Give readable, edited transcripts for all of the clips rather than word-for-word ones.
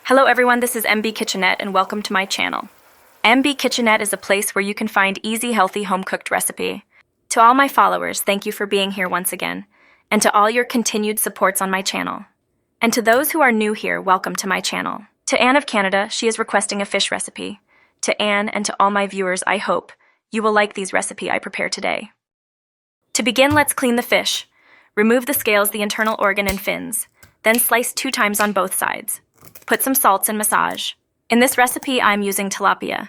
Hello everyone, this is MB Kitchenette and welcome to my channel. MB Kitchenette is a place where you can find easy, healthy, home-cooked recipe. To all my followers, thank you for being here once again, and to all your continued supports on my channel. And to those who are new here, welcome to my channel. To Anne of Canada, she is requesting a fish recipe. To Anne and to all my viewers, I hope you will like these recipe I prepare today. To begin, let's clean the fish. Remove the scales, the internal organ and fins. Then slice 2 times on both sides. Put some salts and massage. In this recipe, I'm using tilapia.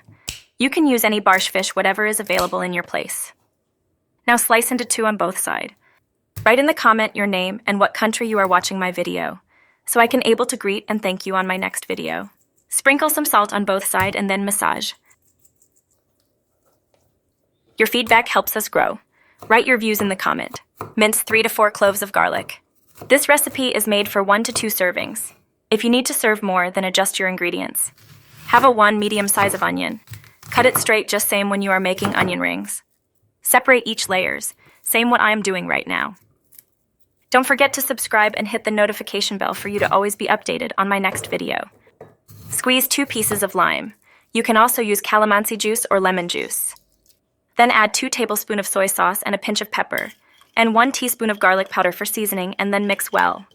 You can use any barsh fish, whatever is available in your place. Now slice into 2 on both sides. Write in the comment your name and what country you are watching my video, so I can able to greet and thank you on my next video. Sprinkle some salt on both sides and then massage. Your feedback helps us grow. Write your views in the comment. Mince 3 to 4 cloves of garlic. This recipe is made for 1 to 2 servings. If you need to serve more, then adjust your ingredients. Have a 1 medium size of onion. Cut it straight, just same when you are making onion rings. Separate each layers, same what I am doing right now. Don't forget to subscribe and hit the notification bell for you to always be updated on my next video. Squeeze 2 pieces of lime. You can also use calamansi juice or lemon juice. Then add 2 tablespoons of soy sauce and a pinch of pepper, and 1 teaspoon of garlic powder for seasoning, and then mix well.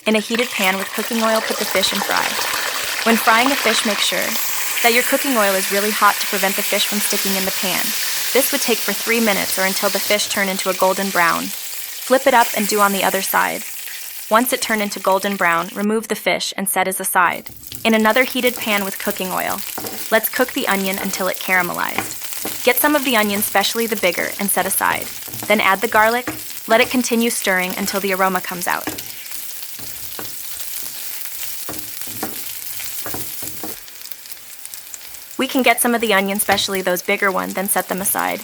In a heated pan with cooking oil, put the fish and fry. When frying the fish, make sure that your cooking oil is really hot to prevent the fish from sticking in the pan. This would take for 3 minutes or until the fish turn into a golden brown. Flip it up and do on the other side. Once it turns into golden brown, remove the fish and set as aside. In another heated pan with cooking oil, let's cook the onion until it caramelized. Get some of the onion, especially the bigger, and set aside. Then add the garlic. Let it continue stirring until the aroma comes out. We can get some of the onion, especially those bigger ones, then set them aside.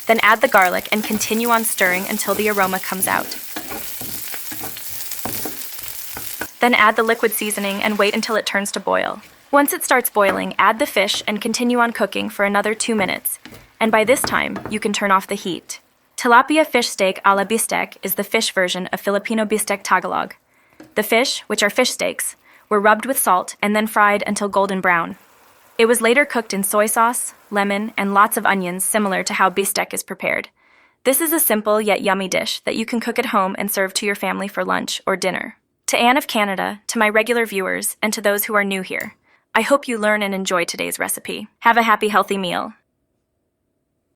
Then add the garlic and continue on stirring until the aroma comes out. Then add the liquid seasoning and wait until it turns to boil. Once it starts boiling, add the fish and continue on cooking for another 2 minutes. And by this time, you can turn off the heat. Tilapia fish steak a la bistec is the fish version of Filipino bistec Tagalog. The fish, which are fish steaks, were rubbed with salt and then fried until golden brown. It was later cooked in soy sauce, lemon, and lots of onions, similar to how bistec is prepared. This is a simple yet yummy dish that you can cook at home and serve to your family for lunch or dinner. To Anne of Canada, to my regular viewers, and to those who are new here, I hope you learn and enjoy today's recipe. Have a happy, healthy meal.